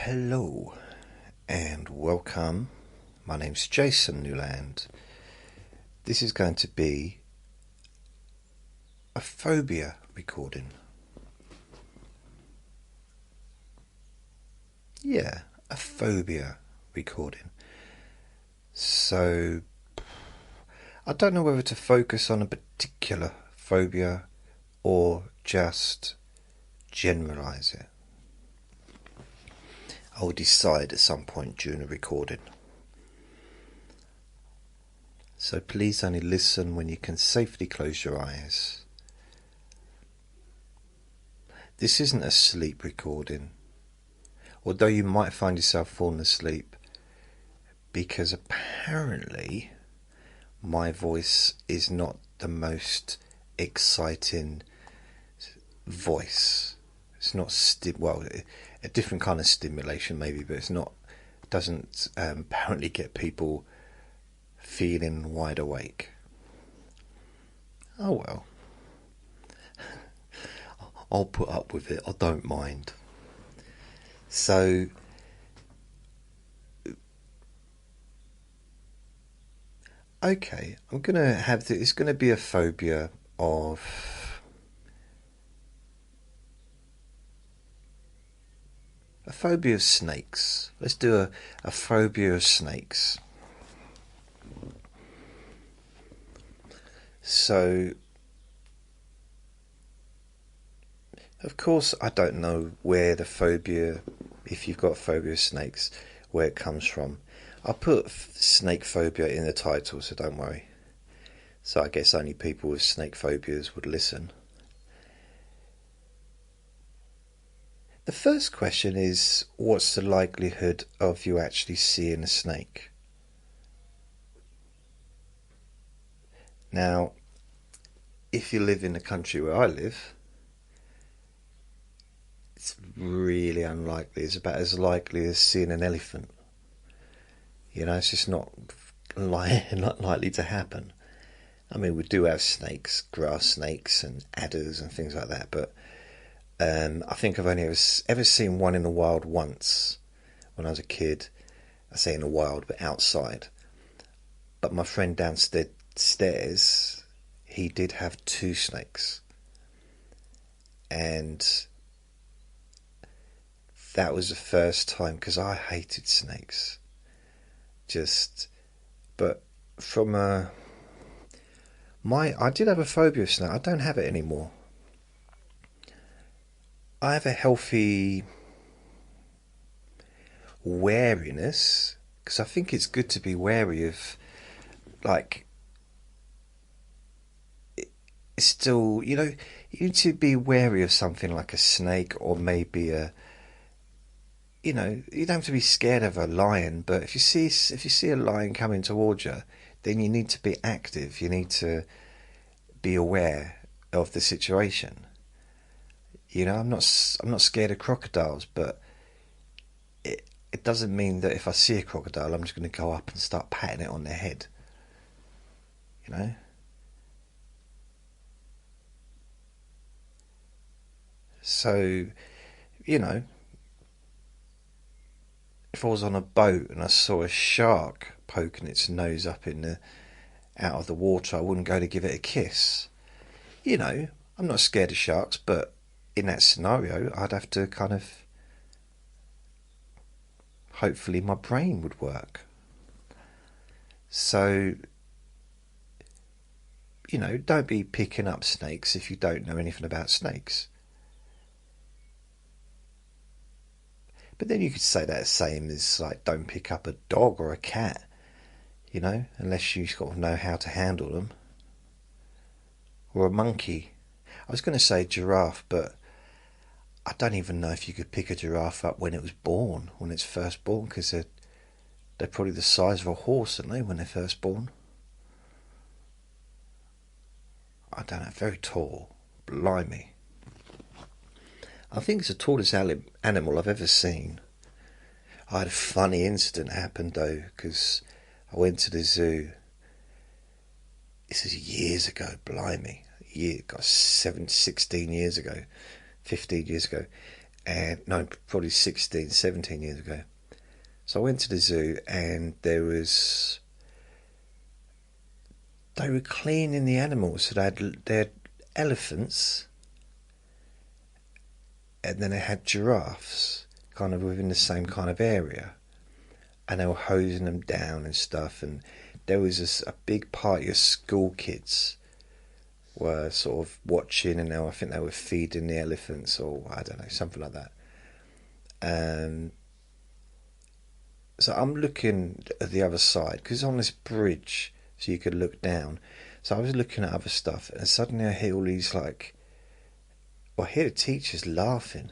Hello and welcome. My name's Jason Newland. This is going to be a phobia recording. Yeah, a phobia recording. So, I don't know whether to focus on a particular phobia or just generalize it. I'll decide at some point during the recording. So please only listen when you can safely close your eyes. This isn't a sleep recording, although you might find yourself falling asleep, because apparently my voice is not the most exciting voice. It's not a different kind of stimulation maybe, but doesn't apparently get people feeling wide awake. Oh well, I'll put up with it. I don't mind. So, okay, it's gonna be a phobia of snakes. Let's do a phobia of snakes. So, of course, I don't know where the phobia, if you've got a phobia of snakes, where it comes from. I'll put snake phobia in the title, so don't worry. So I guess only people with snake phobias would listen. The first question is, what's the likelihood of you actually seeing a snake? Now, if you live in the country where I live, it's really unlikely. It's about as likely as seeing an elephant. You know, it's just not likely to happen. I mean, we do have snakes, grass snakes and adders and things like that, but I think I've only ever seen one in the wild once when I was a kid. I say in the wild, but outside. But my friend downstairs, he did have two snakes. And that was the first time, because I hated snakes. But I did have a phobia of snakes. I don't have it anymore. I have a healthy wariness, because I think it's good to be wary of, like, it's still, you need to be wary of something like a snake, or maybe you don't have to be scared of a lion, but if you see a lion coming towards you, then you need to be active. You need to be aware of the situation. I'm not scared of crocodiles, but it doesn't mean that if I see a crocodile, I'm just going to go up and start patting it on the head. So, if I was on a boat and I saw a shark poking its nose up out of the water, I wouldn't go to give it a kiss. I'm not scared of sharks, but in that scenario, I'd have to kind of, hopefully my brain would work. So, don't be picking up snakes if you don't know anything about snakes. But then you could say that same as, like, don't pick up a dog or a cat, unless you sort of know how to handle them. Or a monkey. I was going to say giraffe, but I don't even know if you could pick a giraffe up when it's first born, because they're probably the size of a horse, aren't they, when they're first born? I don't know, very tall. Blimey. I think it's the tallest animal I've ever seen. I had a funny incident happen though, because I went to the zoo. This is years ago, blimey. 16 years ago, 15 years ago. and no, probably 16, 17 years ago. So I went to the zoo, and they were cleaning the animals. So they had elephants, and then they had giraffes, kind of within the same kind of area, and they were hosing them down and stuff. And there was a big party of school kids were sort of watching, and I think they were feeding the elephants, or I don't know, something like that. And so I'm looking at the other side because it's on this bridge, so you could look down. So I was looking at other stuff, and suddenly I hear all these I hear the teachers laughing,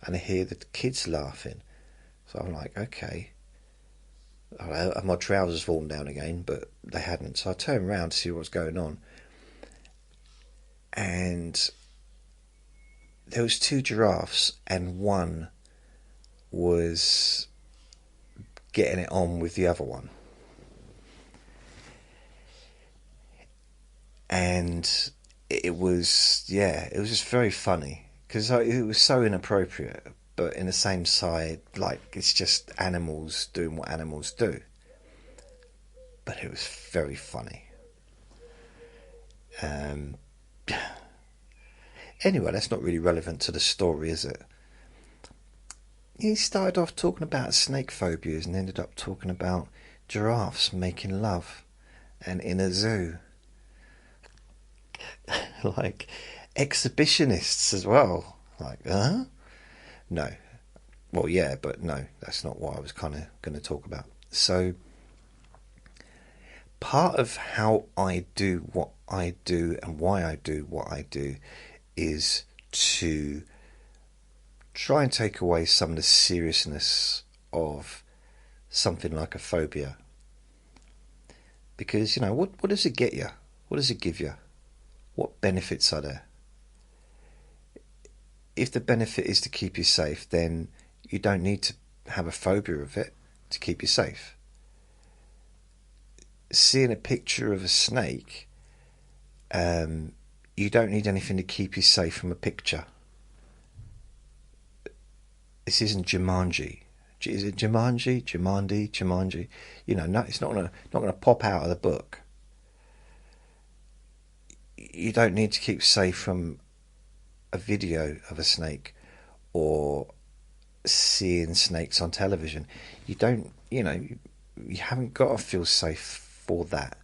and I hear the kids laughing. So I'm like, okay. My trousers fallen down again, but they hadn't. So I turned around to see what's going on, and there was two giraffes, and one was getting it on with the other one. And it was just very funny because it was so inappropriate, but in the same side, like, it's just animals doing what animals do. But it was very funny. Um, anyway, that's not really relevant to the story, is it? He started off talking about snake phobias and ended up talking about giraffes making love and in a zoo. Like, exhibitionists as well. Like, huh? No. Well, yeah, but no, that's not what I was kind of going to talk about. So, part of how I do what I do and why I do what I do is to try and take away some of the seriousness of something like a phobia. Because, what does it get you? What does it give you? What benefits are there? If the benefit is to keep you safe, then you don't need to have a phobia of it to keep you safe. Seeing a picture of a snake, you don't need anything to keep you safe from a picture. This isn't Jumanji. Is it Jumanji? Jumanji? No, it's not gonna pop out of the book. You don't need to keep safe from a video of a snake or seeing snakes on television. You don't, you haven't got to feel safe for that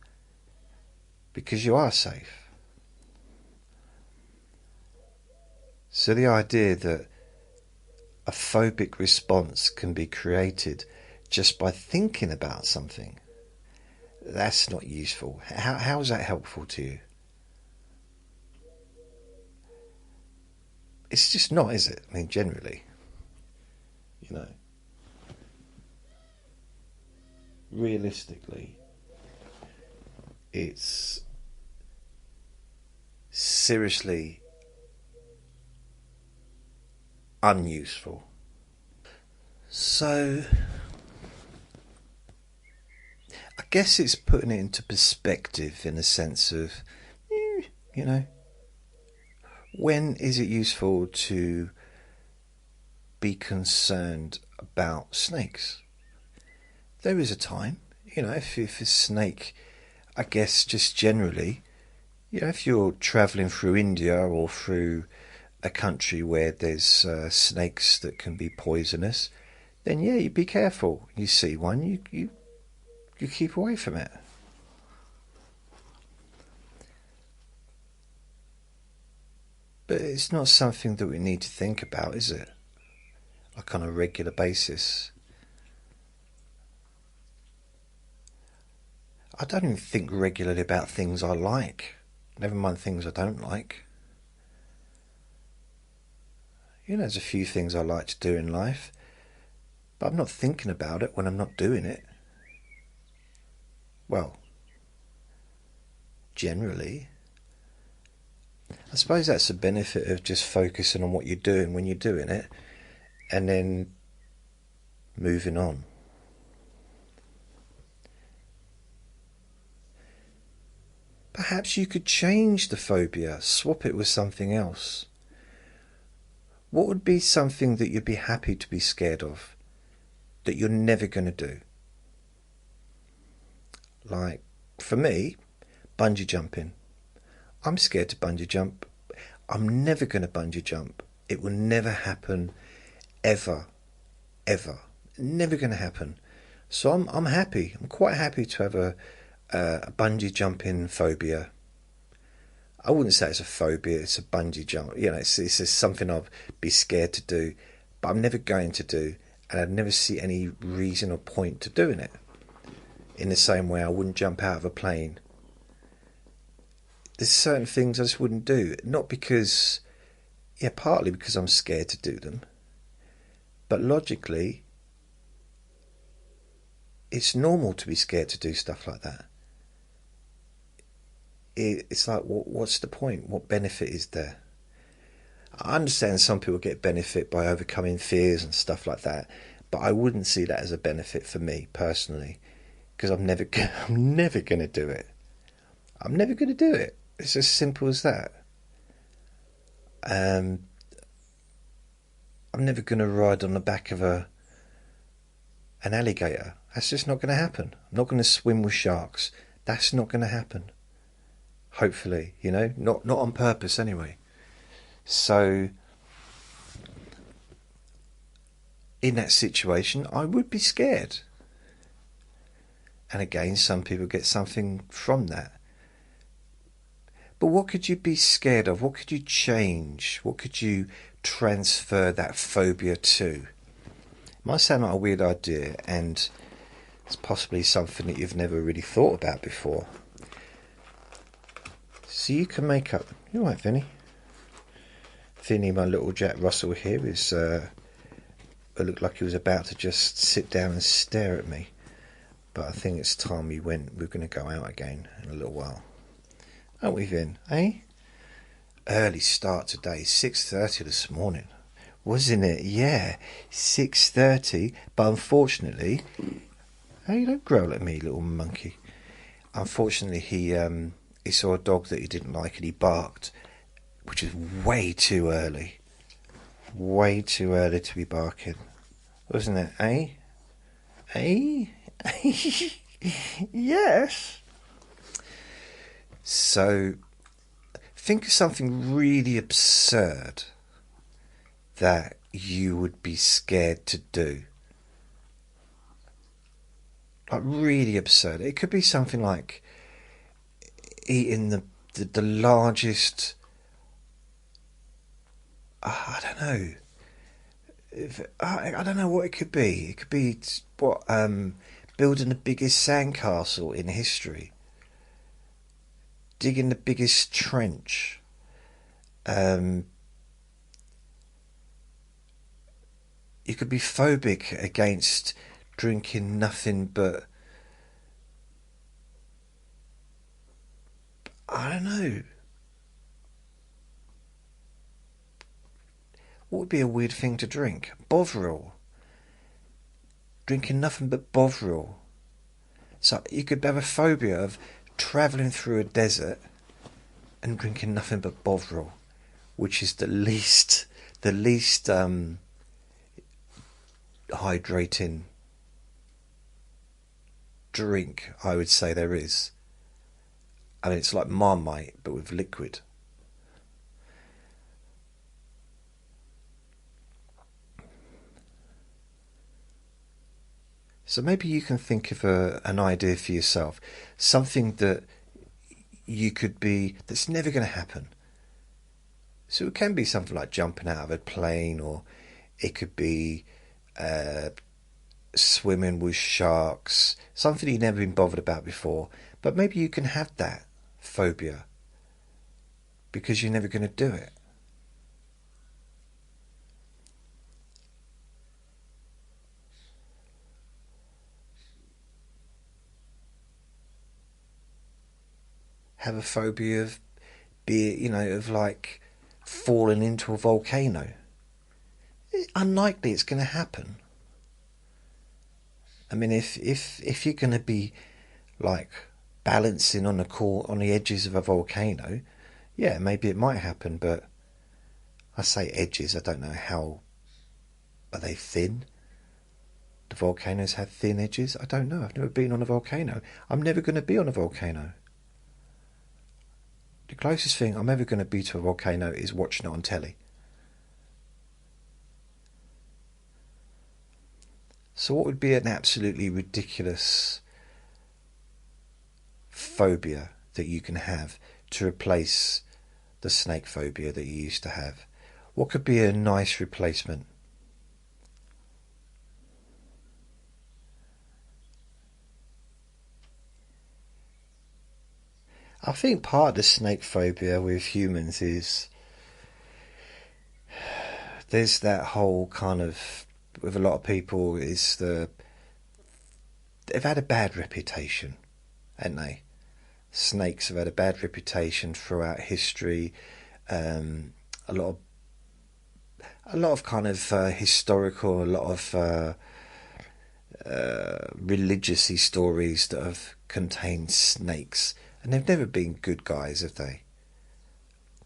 because you are safe. So the idea that a phobic response can be created just by thinking about something, that's not useful. How is that helpful to you? It's just not, is it? I mean, generally, realistically, it's seriously unuseful. So, I guess it's putting it into perspective in a sense of, you know, when is it useful to be concerned about snakes? There is a time, if a snake, I guess just generally, if you're travelling through India or through a country where there's snakes that can be poisonous, then yeah, you be careful. You see one, you keep away from it. But it's not something that we need to think about, is it? Like on a regular basis. I don't even think regularly about things I like, never mind things I don't like. There's a few things I like to do in life, but I'm not thinking about it when I'm not doing it. Well, generally. I suppose that's the benefit of just focusing on what you're doing when you're doing it, and then moving on. Perhaps you could change the phobia, swap it with something else. What would be something that you'd be happy to be scared of, that you're never going to do? Like, for me, bungee jumping. I'm scared to bungee jump. I'm never going to bungee jump. It will never happen, ever, ever. Never going to happen. So I'm happy. I'm quite happy to have a bungee jumping phobia. I wouldn't say it's a phobia. It's a bungee jump. You know, it's just something I'd be scared to do, but I'm never going to do, and I'd never see any reason or point to doing it. In the same way, I wouldn't jump out of a plane. There's certain things I just wouldn't do. Not because, yeah, partly because I'm scared to do them, but logically, it's normal to be scared to do stuff like that. It's like, what's the point? What benefit is there? I understand some people get benefit by overcoming fears and stuff like that, but I wouldn't see that as a benefit for me personally, because I'm never going to do it. I'm never going to do it. It's as simple as that. I'm never going to ride on the back of an alligator. That's just not going to happen. I'm not going to swim with sharks. That's not going to happen. Hopefully, you know, not on purpose anyway. So, in that situation, I would be scared. And again, some people get something from that. But what could you be scared of? What could you change? What could you transfer that phobia to? It might sound like a weird idea, and it's possibly something that you've never really thought about before. So you can make up... You all right, Vinny? Vinny, my little Jack Russell here, it looked like he was about to just sit down and stare at me. But I think it's time we're going to go out again in a little while. Aren't we, Vin? Eh? Early start today, 6:30 this morning. Wasn't it? Yeah, 6:30. But unfortunately... Hey, don't growl at me, little monkey. Unfortunately, he saw a dog that he didn't like and he barked, which is way too early. Way too early to be barking. Wasn't it? Eh? Eh? Yes. So, think of something really absurd that you would be scared to do. Like, really absurd. It could be something like eating the largest... I don't know. I don't know what it could be. It could be building the biggest sandcastle in history, digging the biggest trench, you could be phobic against drinking nothing but, I don't know. What would be a weird thing to drink? Bovril. Drinking nothing but Bovril. So you could have a phobia of travelling through a desert and drinking nothing but Bovril, which is the least hydrating drink I would say there is. I mean, it's like Marmite but with liquid. So maybe you can think of an idea for yourself, something that you could be, that's never going to happen. So it can be something like jumping out of a plane, or it could be swimming with sharks, something you've never been bothered about before. But maybe you can have that phobia because you're never going to do it. Have a phobia of like falling into a volcano. Unlikely it's going to happen. I mean, if you're going to be like balancing on the edges of a volcano, yeah, maybe it might happen, but I say edges, I don't know how, are they thin? Do volcanoes have thin edges? I don't know. I've never been on a volcano. I'm never going to be on a volcano. The closest thing I'm ever going to be to a volcano is watching it on telly. So what would be an absolutely ridiculous phobia that you can have to replace the snake phobia that you used to have? What could be a nice replacement? I think part of the snake phobia with humans is there's that whole kind of, with a lot of people, is they've had a bad reputation, haven't they? Snakes have had a bad reputation throughout history. Um, a lot of kind of historical, a lot of religious-y stories that have contained snakes, and they've never been good guys, have they?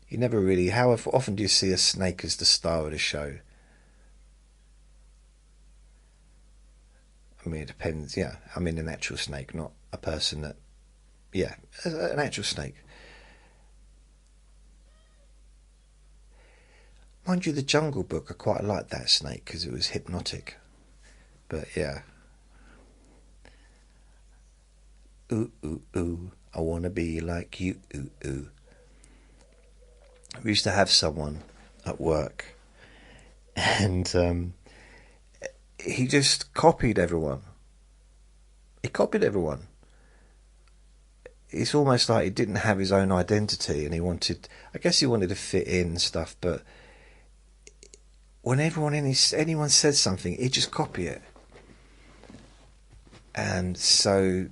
You never really. How often do you see a snake as the star of the show? I mean, it depends. Yeah, I mean an actual snake, not a person that. Yeah, an actual snake. Mind you, the Jungle Book, I quite liked that snake because it was hypnotic. But yeah, ooh ooh ooh, I wanna be like you. Ooh ooh. We used to have someone at work, and he just copied everyone. He copied everyone. It's almost like he didn't have his own identity, and he wanted. I guess he wanted to fit in and stuff, but when anyone said something, he'd just copy it, and so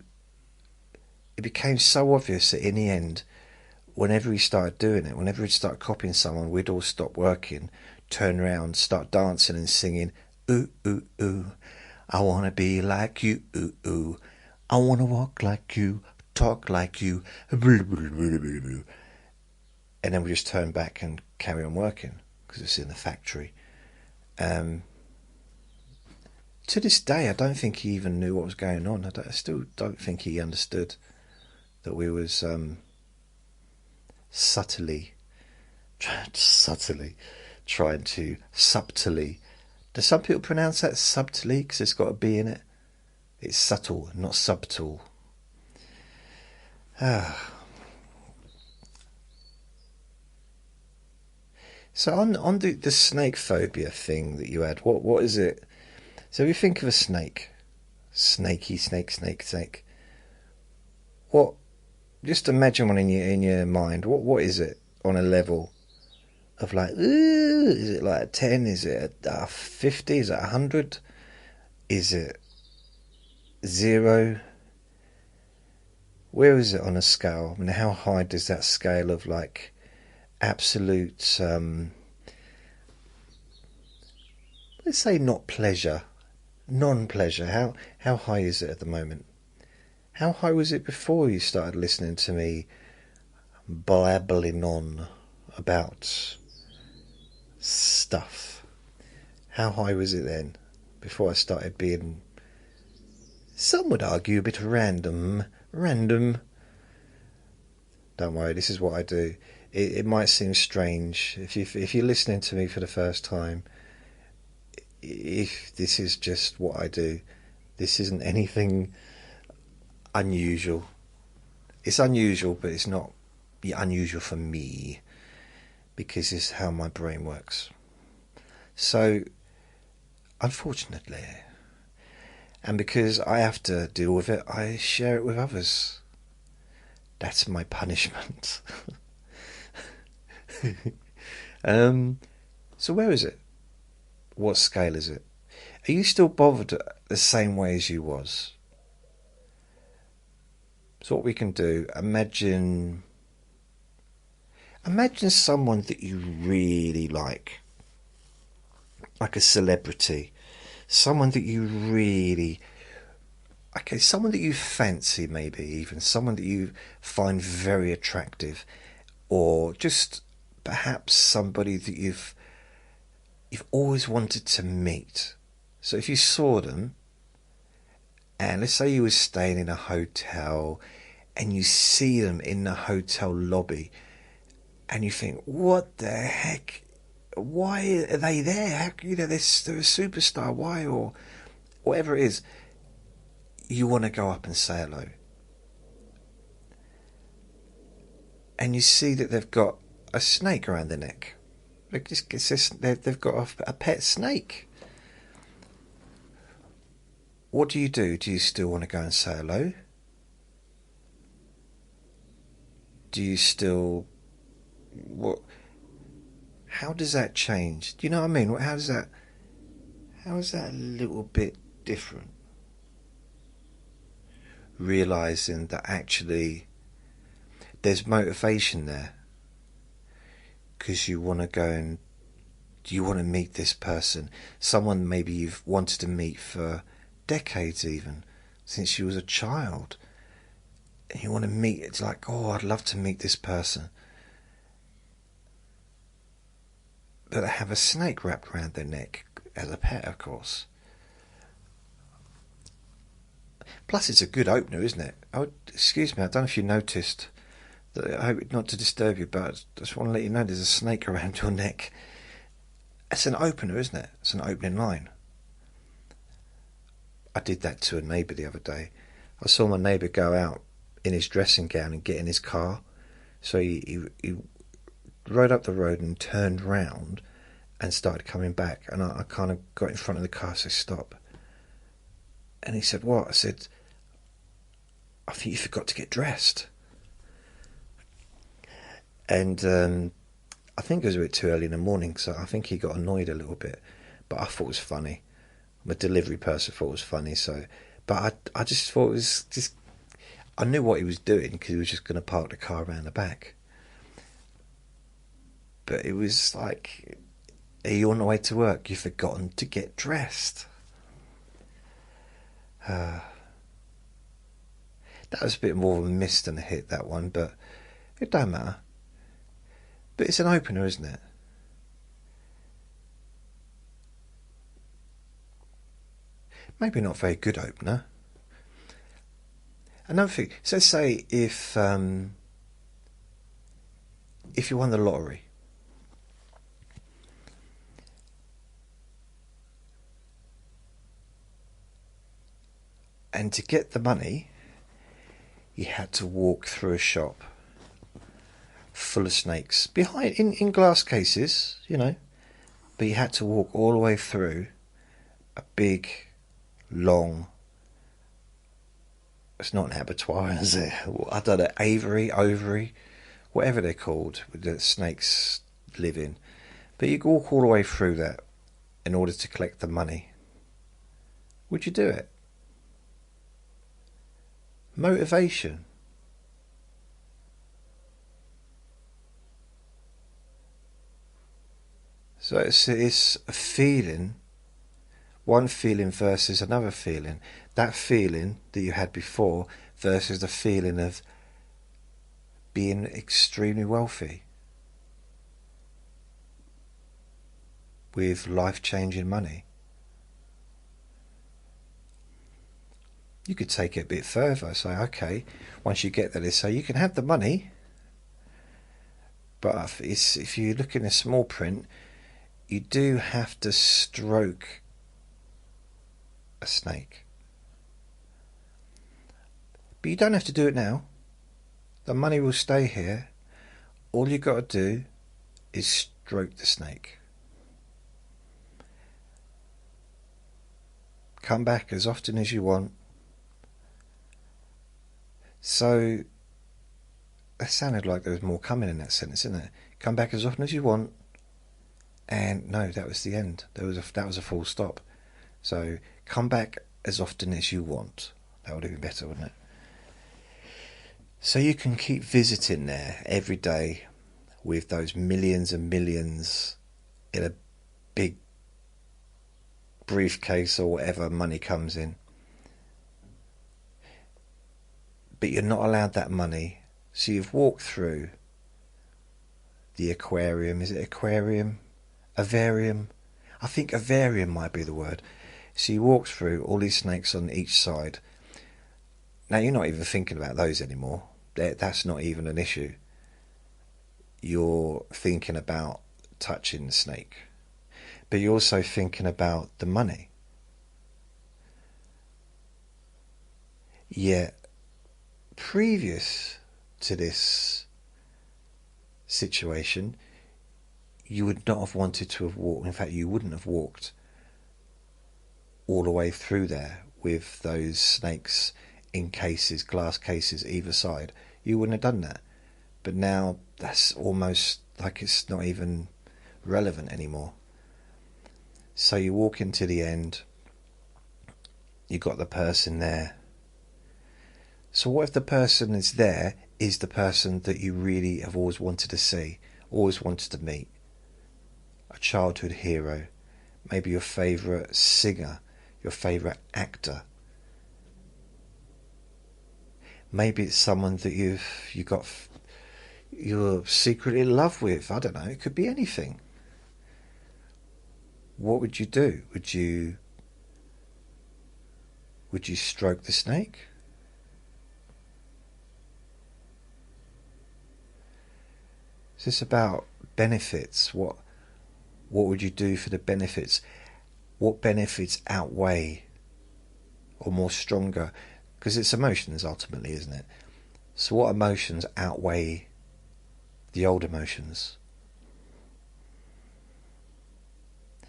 it became so obvious that in the end, whenever he started doing it, whenever he'd start copying someone, we'd all stop working, turn around, start dancing and singing, ooh, ooh, ooh, I want to be like you, ooh, ooh, I want to walk like you, talk like you, and then we just turn back and carry on working, because it's in the factory. Um, to this day, I don't think he even knew what was going on. I still don't think he understood that we was subtly trying to subtly. Do some people pronounce that subtly because it's got a B in it? It's subtle, not subtle. So on the snake phobia thing that you had, what is it? So if you think of a snake, snaky, snake. What? Just imagine one in your mind. What is it on a level of like? Ooh, is it like a 10? Is it a 50? Is it 100? Is it 0? Where is it on a scale? I mean, how high does that scale of like absolute? Let's say not pleasure, non-pleasure. How high is it at the moment? How high was it before you started listening to me blabbling on about stuff? How high was it then? Before I started being, some would argue, a bit random. Don't worry, this is what I do. It might seem strange if you're listening to me for the first time. If this is just what I do, this isn't anything unusual. It's unusual, but it's not unusual for me because it's how my brain works. So, unfortunately, and because I have to deal with it, I share it with others. That's my punishment. So where is it? What scale is it? Are you still bothered the same way as you was? So what we can do, imagine someone that you really like a celebrity, someone that you really, okay, someone that you fancy, maybe even someone that you find very attractive, or just perhaps somebody that you've you've always wanted to meet. So if you saw them, and let's say you were staying in a hotel and you see them in the hotel lobby and you think, what the heck? Why are they there? How, they're a superstar. Why? Or whatever it is, you want to go up and say hello. And you see that they've got a snake around their neck. They've got a pet snake. What do? Do you still want to go and say hello? Do you still... What? How does that change? Do you know what I mean? How is that a little bit different? Realising that actually there's motivation there. Because you want to go and... You want to meet this person. Someone maybe you've wanted to meet for decades even. Since you was a child. And you want to meet... It's like, oh, I'd love to meet this person. But they have a snake wrapped around their neck as a pet, of course. Plus, it's a good opener, isn't it? Oh, excuse me, I don't know if you noticed. I hope not to disturb you, but I just want to let you know there's a snake around your neck. It's an opener, isn't it? It's an opening line. I did that to a neighbour the other day. I saw my neighbour go out in his dressing gown and get in his car. So he rode up the road and turned round and started coming back. And I kind of got in front of the car and said, stop. And he said, what? I said, I think you forgot to get dressed. And I think it was a bit too early in the morning, so I think he got annoyed a little bit. But I thought it was funny. I'm a delivery person, thought it was funny. So, but I just thought it was just... I knew what he was doing because he was just going to park the car around the back. But it was like, are you on the way to work? You've forgotten to get dressed. That was a bit more of a miss than a hit, that one, but it don't matter. But it's an opener, isn't it? Maybe not a very good opener. Another thing, so say if you won the lottery, and to get the money, you had to walk through a shop full of snakes, behind in glass cases, but you had to walk all the way through a big, long... It's not an abattoir, is it? I don't know, ovary, whatever they're called, the snakes live in. But you walk all the way through that in order to collect the money. Would you do it? Motivation. So it's a feeling, one feeling versus another feeling. That feeling that you had before versus the feeling of being extremely wealthy with life-changing money. You could take it a bit further. Say, okay, once you get there, they say you can have the money, but if you look in the small print, you do have to stroke a snake. But you don't have to do it now. The money will stay here. All you got to do is stroke the snake. Come back as often as you want. So that sounded like there was more coming in that sentence, isn't it? Come back as often as you want. And no, that was the end. That was a full stop. So come back as often as you want. That would have been better, wouldn't it? So you can keep visiting there every day with those millions and millions in a big briefcase or whatever money comes in. But you're not allowed that money. So you've walked through the aquarium. Is it aquarium? Avarium? I think a variant might be the word. So you walk through all these snakes on each side. Now you're not even thinking about those anymore. That's not even an issue. You're thinking about touching the snake. But you're also thinking about the money. Yet, previous to this situation, you would not have wanted to have walked. In fact, you wouldn't have walked all the way through there with those snakes in cases, glass cases either side. You wouldn't have done that. But now that's almost like it's not even relevant anymore. So you walk into the end, you got the person there. So what if the person is there is the person that you really have always wanted to see, always wanted to meet? A childhood hero, maybe your favourite singer, your favourite actor. Maybe it's someone that you're secretly in love with. I don't know, it could be anything. What would you do? Would you stroke the snake? Is this about benefits? What would you do for the benefits? What benefits outweigh or more stronger? Because it's emotions ultimately, isn't it? So what emotions outweigh the old emotions?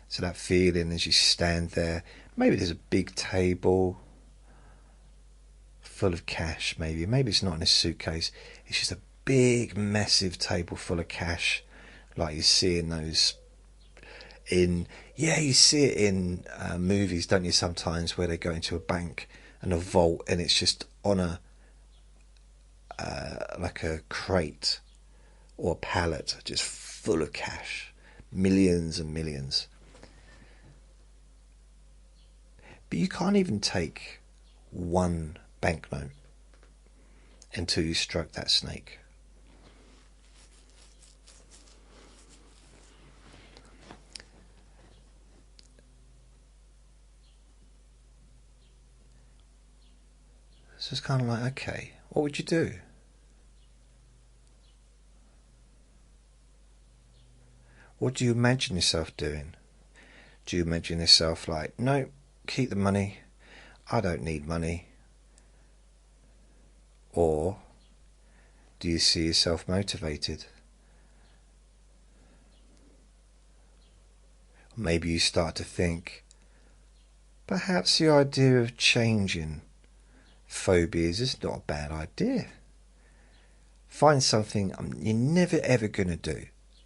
So that feeling as you stand there, maybe there's a big table full of cash, maybe it's not in a suitcase, it's just a big massive table full of cash, like you see in those you see it in movies, don't you, sometimes, where they go into a bank and a vault and it's just on a like a crate or a pallet just full of cash, millions and millions. But you can't even take one banknote until you stroke that snake. So it's kind of like, okay, what would you do? What do you imagine yourself doing? Do you imagine yourself like, no, keep the money, I don't need money? Or do you see yourself motivated? Maybe you start to think, perhaps the idea of changing phobias is not a bad idea. Find something you're never ever going to do,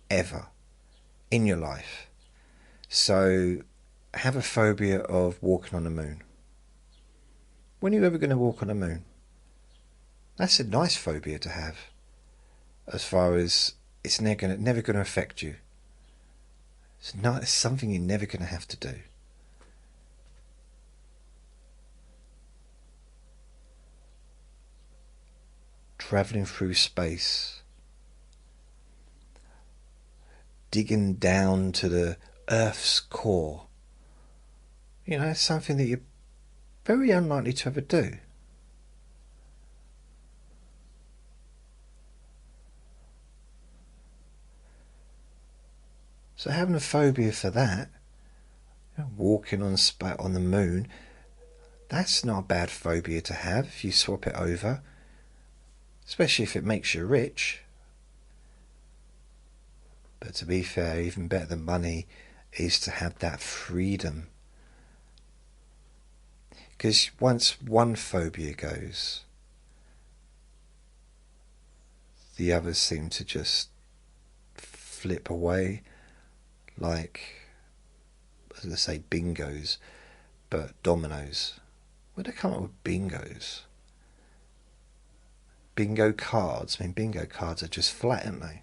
ever, in your life. So have a phobia of walking on the moon. When are you ever going to walk on the moon? That's a nice phobia to have, as far as it's never going to affect you. It's something you're never going to have to do. Travelling through space, digging down to the Earth's core. You know, it's something that you're very unlikely to ever do. So having a phobia for that, walking on the moon, that's not a bad phobia to have if you swap it over, especially if it makes you rich. But to be fair, even better than money is to have that freedom. Because once one phobia goes, the others seem to just flip away, like, I was going to say bingos, but dominoes. Where'd they come up with bingos? Bingo cards? I mean, bingo cards are just flat, aren't they?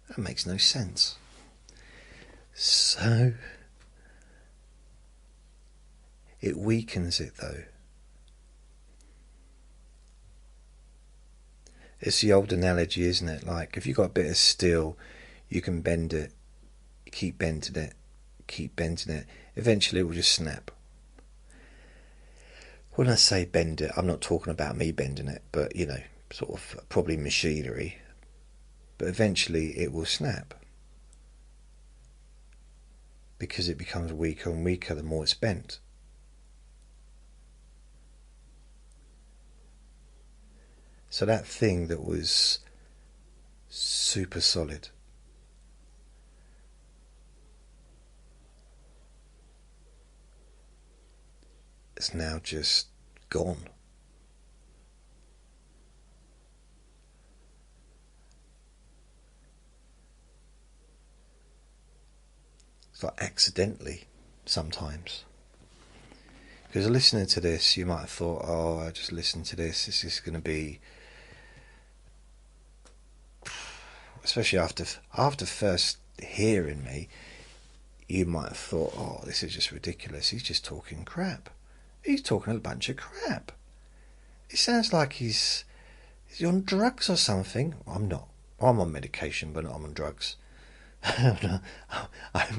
That makes no sense. So, it weakens it though. It's the old analogy, isn't it? Like, if you've got a bit of steel, You can bend it, keep bending it, keep bending it. Eventually it will just snap. When I say bend it, I'm not talking about me bending it, but you know, sort of probably machinery. But eventually it will snap, because it becomes weaker and weaker the more it's bent. So that thing that was super solid is now just gone. It's like accidentally sometimes. Because listening to this, you might have thought, oh, I just listened to this. This is going to be, especially after first hearing me, you might have thought, oh, this is just ridiculous. He's just talking crap. He's talking a bunch of crap. It sounds like he's on drugs or something. I'm not. I'm on medication, but not on drugs. I'm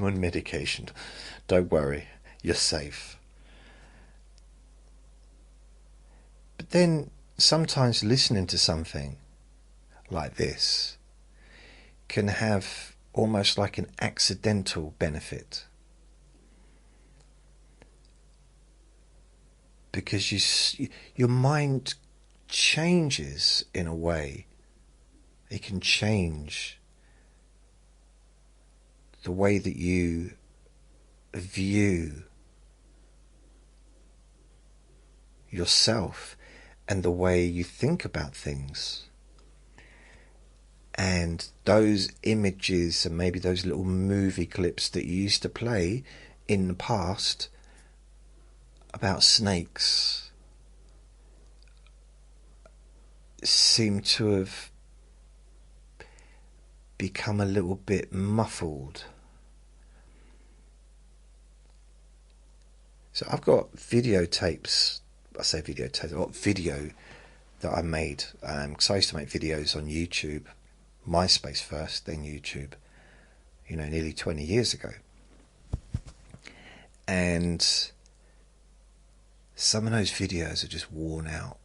on medication. Don't worry, you're safe. But then sometimes listening to something like this can have almost like an accidental benefit, because your mind changes in a way. It can change the way that you view yourself and the way you think about things. And those images and maybe those little movie clips that you used to play in the past about snakes seem to have become a little bit muffled. So I've got videotapes. I say videotapes. I've got video that I made, because I used to make videos on YouTube, MySpace first, then YouTube, you know, nearly 20 years ago. And some of those videos are just worn out.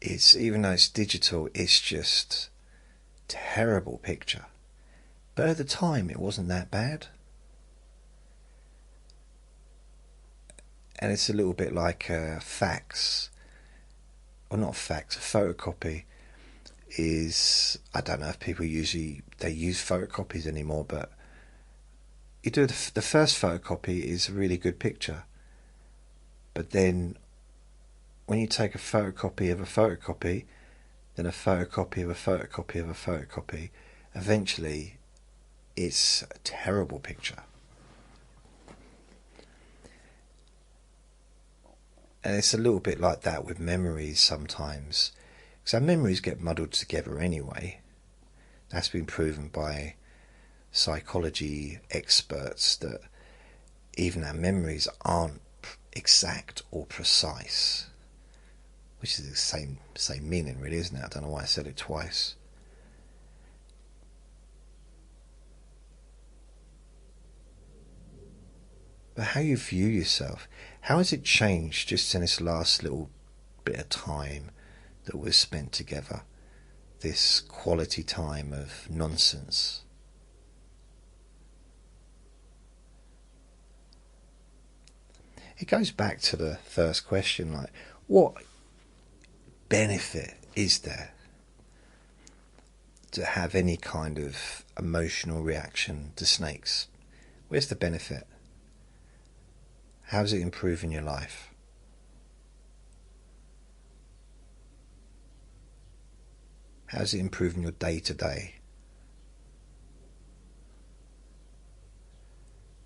Even though it's digital, it's just terrible picture. But at the time it wasn't that bad. And it's a little bit like fax, or not fax, a photocopy is, I don't know if people usually they use photocopies anymore, but you do the first photocopy is a really good picture, but then when you take a photocopy of a photocopy, then a photocopy of a photocopy of a photocopy, eventually it's a terrible picture. And it's a little bit like that with memories sometimes, because our memories get muddled together anyway. That's been proven by psychology experts, that even our memories aren't exact or precise, which is the same meaning really, isn't it? I don't know why I said it twice. But how you view yourself, how has it changed just in this last little bit of time that we've spent together? This quality time of nonsense. It goes back to the first question, like, what benefit is there to have any kind of emotional reaction to snakes? Where's the benefit? How's it improving your life? How's it improving your day to day?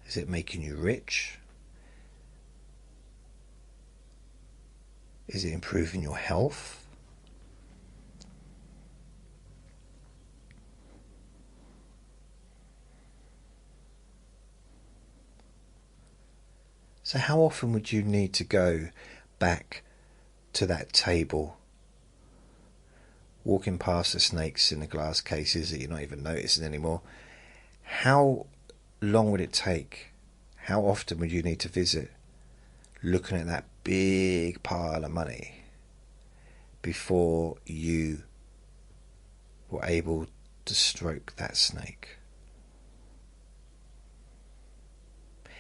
Is it making you rich? Is it improving your health? So how often would you need to go back to that table walking past the snakes in the glass cases that you're not even noticing anymore, how long would it take? How often would you need to visit looking at that big pile of money before you were able to stroke that snake?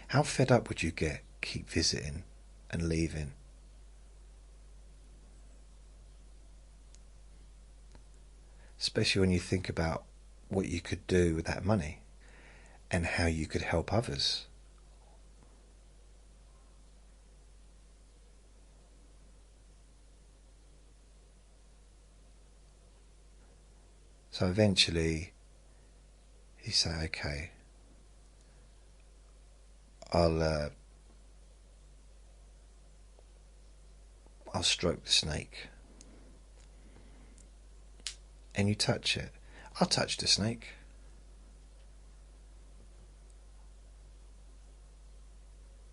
How fed up would you get, keep visiting and leaving? Especially when you think about what you could do with that money and how you could help others. So eventually you say, okay, I'll stroke the snake. And you touch it. I'll touch the snake.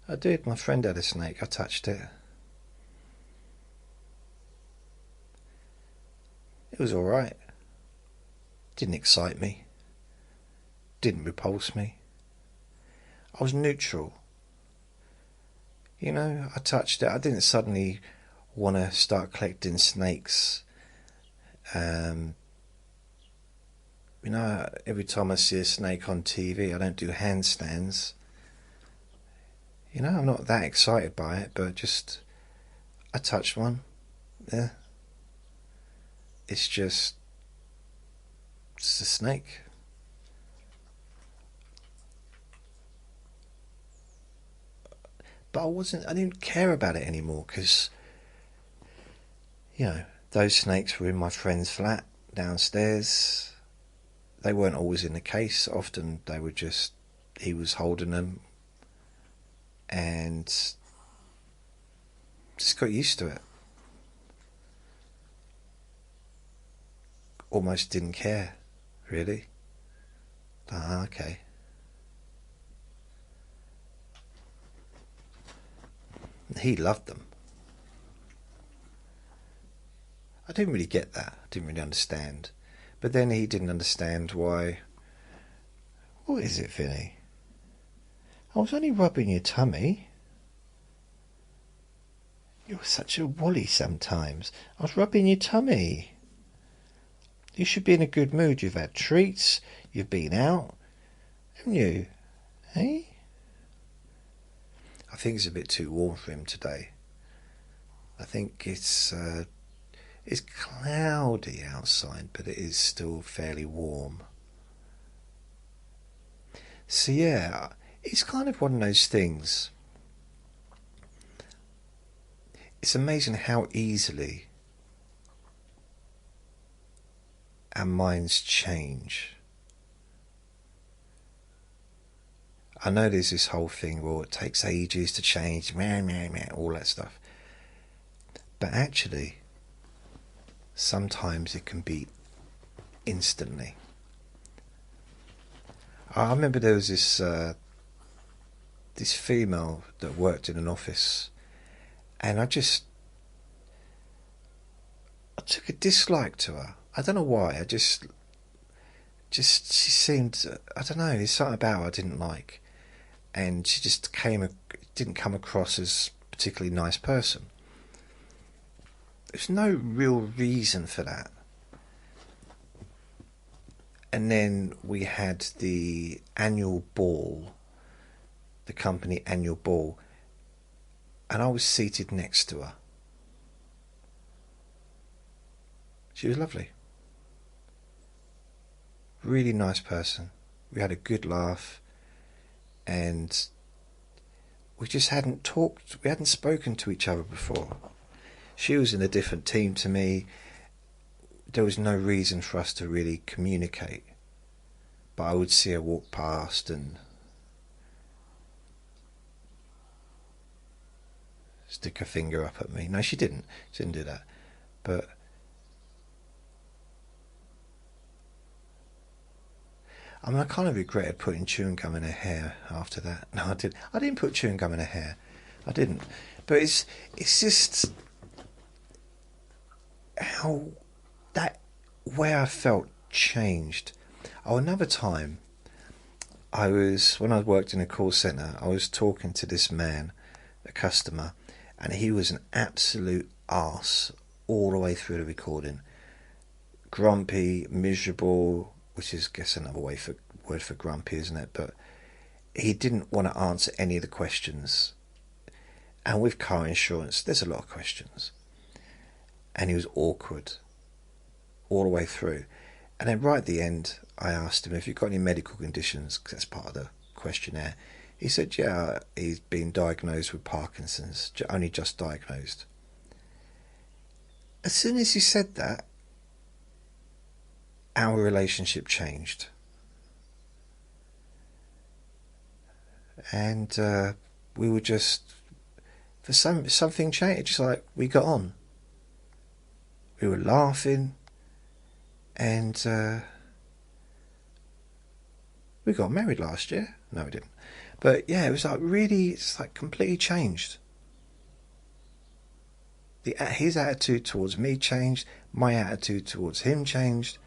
I did. My friend had a snake. I touched it. It was alright. Didn't excite me. Didn't repulse me. I was neutral. You know, I touched it. I didn't suddenly want to start collecting snakes. You know, every time I see a snake on TV, I don't do handstands. You know, I'm not that excited by it, but just, I touched one. Yeah. It's just a snake. But I didn't care about it anymore because, you know, those snakes were in my friend's flat downstairs. They weren't always in the case. Often they were just, he was holding them and just got used to it. Almost didn't care, really. Ah, okay. He loved them. I didn't really get that. I didn't really understand. But then he didn't understand why. What is it, Vinny? I was only rubbing your tummy. You're such a wally sometimes. I was rubbing your tummy. You should be in a good mood. You've had treats. You've been out. Haven't you? Eh? I think it's a bit too warm for him today. I think it's cloudy outside, but it is still fairly warm. So yeah, it's kind of one of those things. It's amazing how easily our minds change. I know there's this whole thing, well, it takes ages to change, all that stuff. But actually, sometimes it can be instantly. I remember there was this female that worked in an office, and I took a dislike to her. I don't know why. She seemed, I don't know, there's something about her I didn't like, and she just didn't come across as a particularly nice person. There's no real reason for that. And then we had the annual ball, the company annual ball, and I was seated next to her. She was lovely. Really nice person. We had a good laugh, and we just hadn't talked, we hadn't spoken to each other before. She was in a different team to me. There was no reason for us to really communicate. But I would see her walk past and stick her finger up at me. No, she didn't. She didn't do that. But I mean, I kind of regretted putting chewing gum in her hair after that. No, I didn't. I didn't put chewing gum in her hair. I didn't. But it's just how that where I felt changed. Oh, another time, when I worked in a call centre, I was talking to this man, a customer, and he was an absolute arse all the way through the recording. Grumpy, miserable, which is, I guess, another word for grumpy, isn't it? But he didn't want to answer any of the questions. And with car insurance, there's a lot of questions. And he was awkward all the way through. And then right at the end, I asked him if you've got any medical conditions, because that's part of the questionnaire. He said, yeah, he's been diagnosed with Parkinson's, only just diagnosed. As soon as he said that, our relationship changed. And we were just, for something changed, just like we got on. We were laughing, and we got married last year. No, we didn't. But yeah, it was like really, it's like completely changed. His attitude towards me changed. My attitude towards him changed.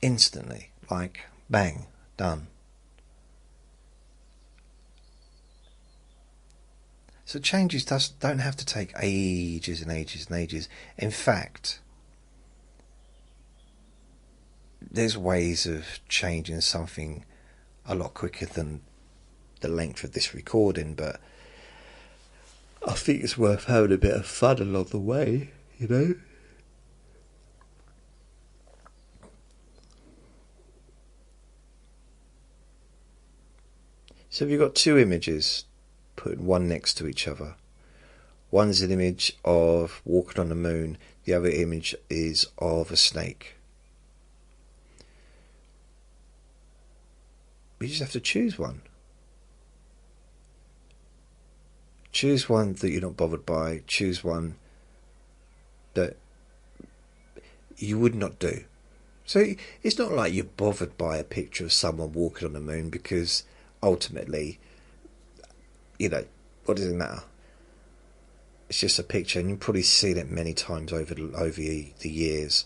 Instantly, like bang, done. So changes don't have to take ages and ages and ages. In fact, there's ways of changing something a lot quicker than the length of this recording, but I think it's worth having a bit of fun along the way, you know? So you've got two images, put one next to each other. One's an image of walking on the moon, the other image is of a snake. You just have to choose one. Choose one that you're not bothered by. Choose one that you would not do. So it's not like you're bothered by a picture of someone walking on the moon, because ultimately, you know, what does it matter? It's just a picture, and you've probably seen it many times over the years.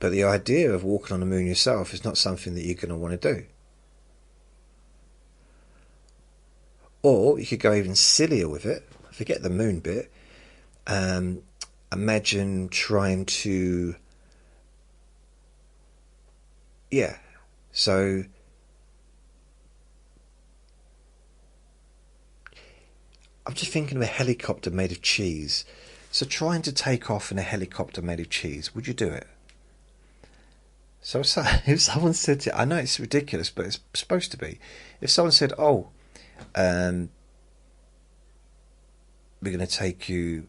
But the idea of walking on the moon yourself is not something that you're going to want to do. Or you could go even sillier with it. Forget the moon bit. Imagine trying to... Yeah. So... I'm just thinking of a helicopter made of cheese. So trying to take off in a helicopter made of cheese, would you do it? So if someone said to, I know it's ridiculous, but it's supposed to be. If someone said, oh, we're going to take you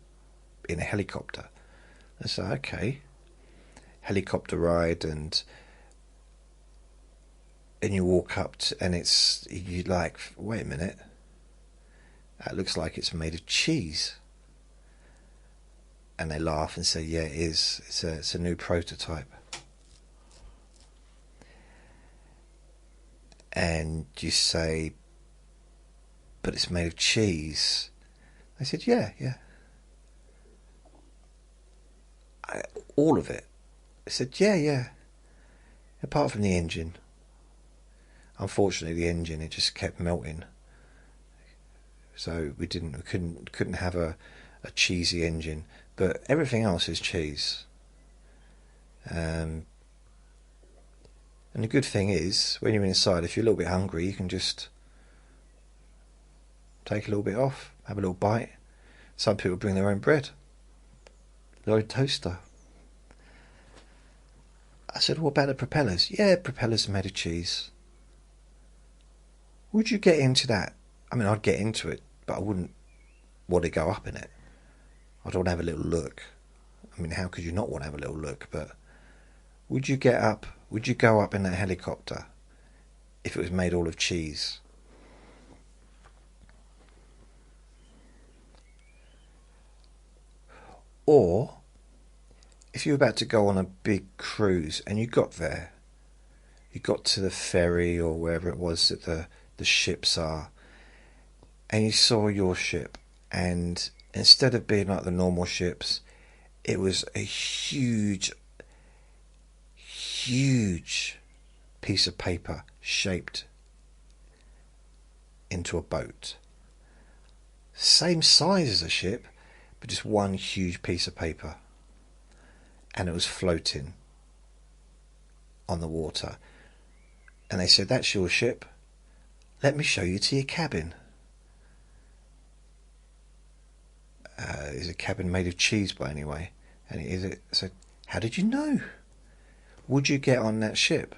in a helicopter. I say, okay. Helicopter ride, and you walk up to, and you're like, wait a minute. That looks like it's made of cheese. And they laugh and say, yeah, it is. It's a new prototype. And you say, but it's made of cheese. They said, yeah. All of it. I said, yeah. Apart from the engine. Unfortunately, the engine, it just kept melting. So we couldn't have a cheesy engine. But everything else is cheese. And the good thing is, when you're inside, if you're a little bit hungry, you can just take a little bit off, have a little bite. Some people bring their own bread, their own toaster. I said, what about the propellers? Yeah, propellers are made of cheese. Would you get into that? I mean, I'd get into it, but I wouldn't want to go up in it. I'd want to have a little look. I mean, how could you not want to have a little look? But would you get up? Would you go up in that helicopter if it was made all of cheese? Or if you were about to go on a big cruise and you got there, you got to the ferry or wherever it was that the ships are, and you saw your ship, and instead of being like the normal ships, It was a huge, huge piece of paper shaped into a boat. Same size as a ship, but just one huge piece of paper. And it was floating on the water. And they said, "That's your ship. Let me show you to your cabin." Is a cabin made of cheese by any way? And it is. I said, "How did you know? Would you get on that ship?"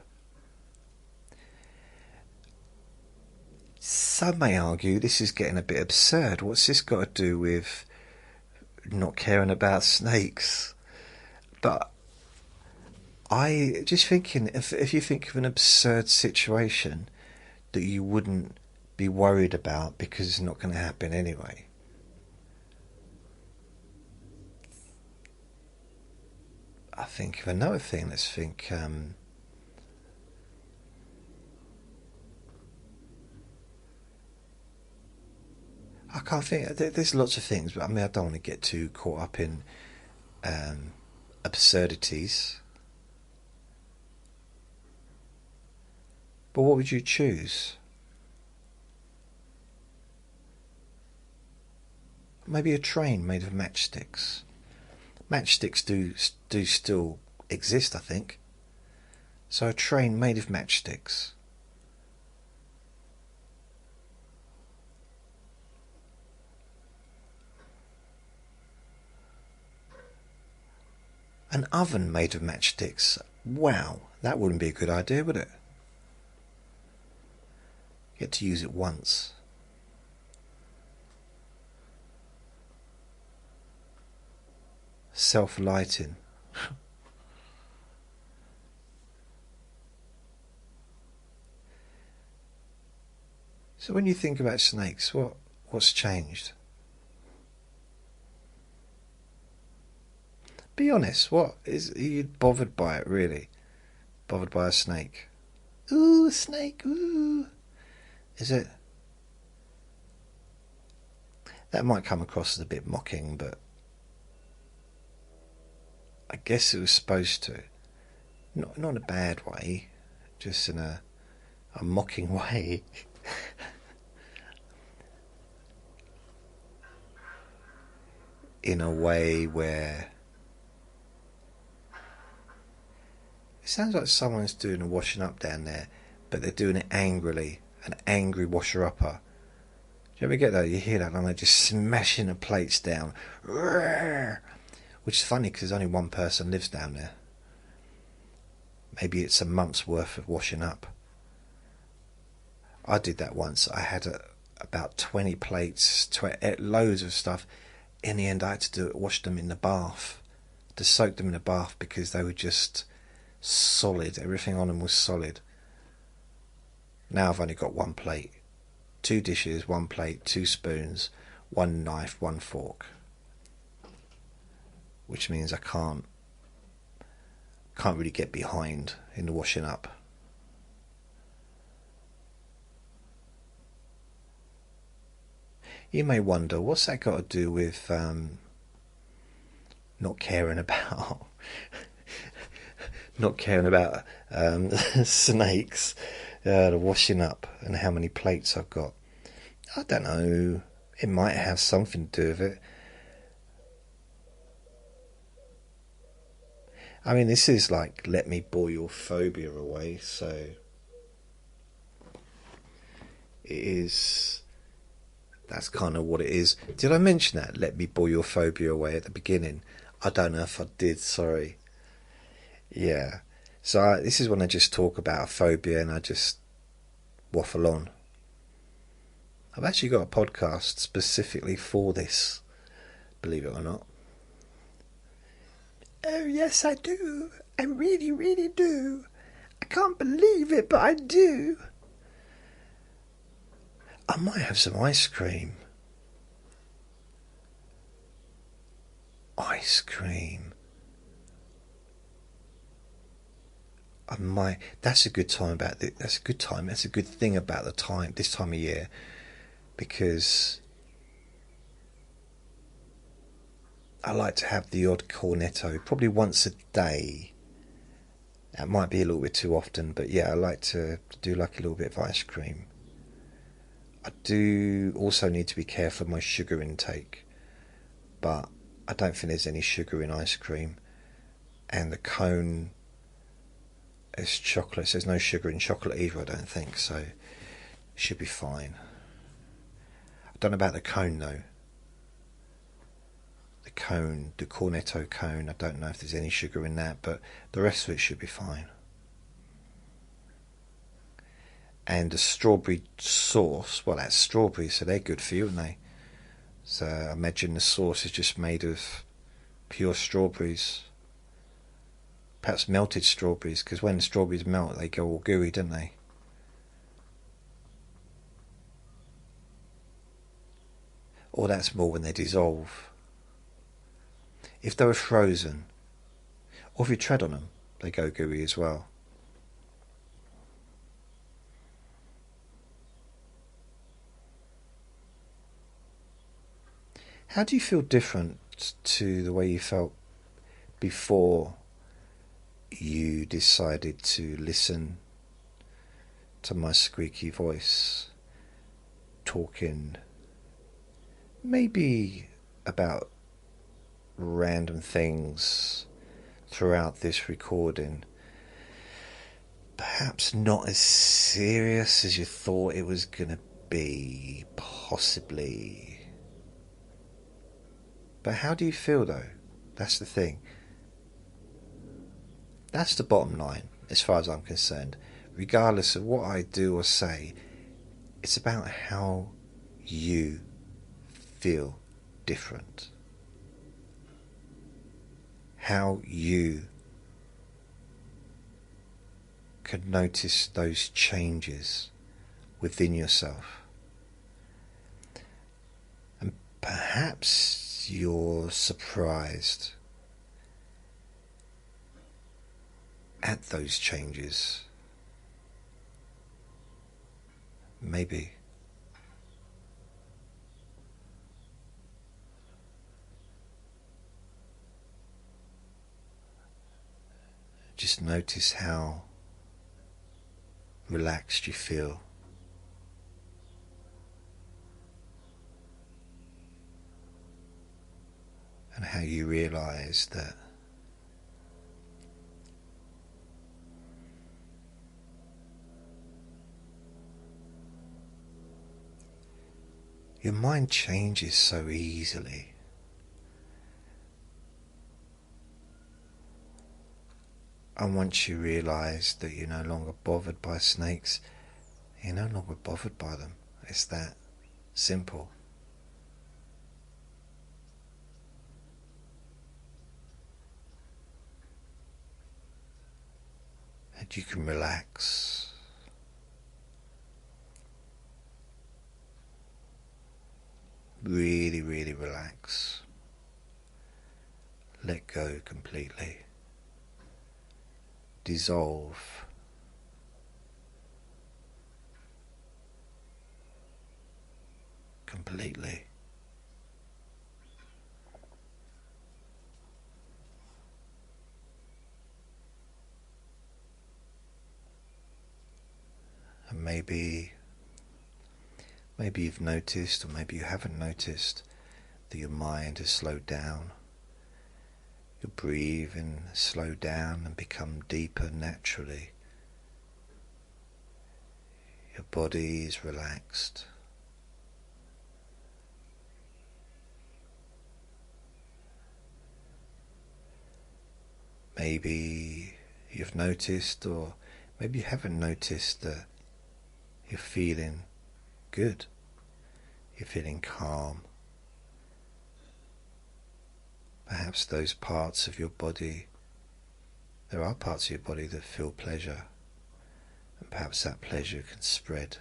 Some may argue this is getting a bit absurd. What's this got to do with not caring about snakes? But I just thinking, if you think of an absurd situation that you wouldn't be worried about because it's not going to happen anyway. I think of another thing. Let's think. I can't think. There's lots of things, but I mean, I don't want to get too caught up in absurdities. But what would you choose? Maybe a train made of matchsticks. Matchsticks do still exist, I think. So a train made of matchsticks. An oven made of matchsticks. Wow, that wouldn't be a good idea, would it? You get to use it once. Self-lighting. So when you think about snakes, what's changed? Be honest, are you bothered by it, really? Bothered by a snake? Ooh, a snake, ooh. Is it? That might come across as a bit mocking, but I guess it was supposed to. Not in a bad way, just in a mocking way. In a way where it sounds like someone's doing a washing up down there, but they're doing it angrily. An angry washer-upper. Do you ever get that? You hear that and they're just smashing the plates down. Which is funny because only one person lives down there. Maybe it's a month's worth of washing up. I did that once. I had about 20 plates, loads of stuff. In the end, I had to wash them in the bath. To soak them in the bath because they were just solid. Everything on them was solid. Now I've only got one plate. 2 dishes, 1 plate, 2 spoons, 1 knife, 1 fork. Which means I can't really get behind in the washing up. You may wonder, what's that got to do with not caring about snakes, the washing up, and how many plates I've got? I don't know. It might have something to do with it. I mean, this is like, let me bore your phobia away, so it is. That's kind of what it is. Did I mention that? Let me bore your phobia away at the beginning. I don't know if I did, sorry. Yeah. So this is when I just talk about a phobia and I just waffle on. I've actually got a podcast specifically for this, believe it or not. Oh, yes, I do. I really, really do. I can't believe it, but I do. I might have some ice cream. Ice cream. I might. That's a good time about it. That's a good time. That's a good thing about this time of year, because I like to have the odd cornetto, probably once a day. That might be a little bit too often, but yeah, I like to do like a little bit of ice cream. I do also need to be careful of my sugar intake, but I don't think there's any sugar in ice cream. And the cone is chocolate, so there's no sugar in chocolate either, I don't think, so it should be fine. I don't know about the cone though. The cone, the cornetto cone, I don't know if there's any sugar in that, but the rest of it should be fine. And the strawberry sauce, well, that's strawberries, so they're good for you, aren't they? So I imagine the sauce is just made of pure strawberries. Perhaps melted strawberries, because when the strawberries melt, they go all gooey, don't they? Or that's more when they dissolve. If they were frozen, or if you tread on them, they go gooey as well. How do you feel different to the way you felt before you decided to listen to my squeaky voice talking maybe about random things throughout this recording? Perhaps not as serious as you thought it was going to be, possibly. But how do you feel though? That's the thing. That's the bottom line, as far as I'm concerned. Regardless of what I do or say, it's about how you feel different. How you can notice those changes within yourself. And perhaps you're surprised at those changes. Maybe. Just notice how relaxed you feel. And how you realize that your mind changes so easily. And once you realize that you're no longer bothered by snakes, you're no longer bothered by them. It's that simple. And you can relax. Really, really relax. Let go completely. Dissolve. Completely. And maybe you've noticed, or maybe you haven't noticed, that your mind has slowed down. Your breathing has slowed down and become deeper naturally. Your body is relaxed. Maybe you've noticed, or maybe you haven't noticed, that you're feeling good. You're feeling calm. Perhaps those parts of your body, there are parts of your body that feel pleasure, and perhaps that pleasure can spread.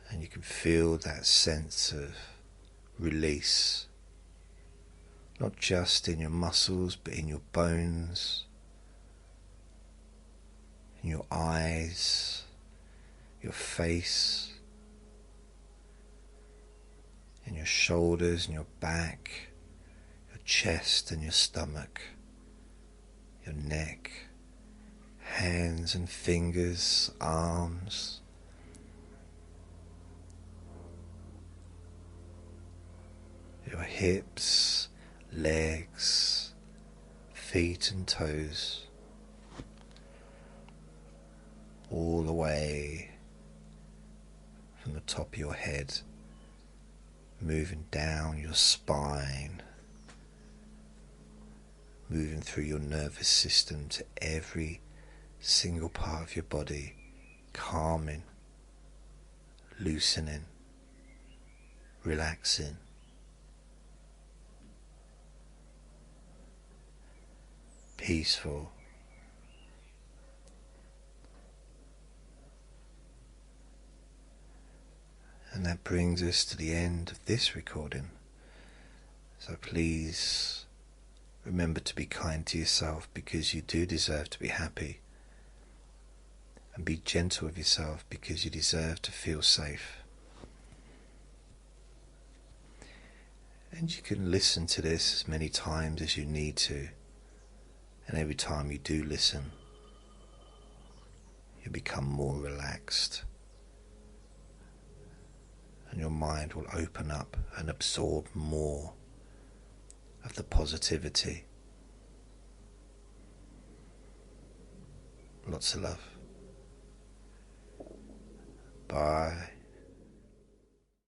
And you can feel that sense of release, not just in your muscles, but in your bones, in your eyes, your face, and your shoulders and your back, your chest and your stomach, your neck, hands and fingers, arms, your hips, legs, feet and toes, all the way from the top of your head, moving down your spine, moving through your nervous system to every single part of your body, calming, loosening, relaxing. Peaceful. And that brings us to the end of this recording. So please remember to be kind to yourself, because you do deserve to be happy. And be gentle with yourself, because you deserve to feel safe. And you can listen to this as many times as you need to. And every time you do listen, you become more relaxed. And your mind will open up and absorb more of the positivity. Lots of love. Bye.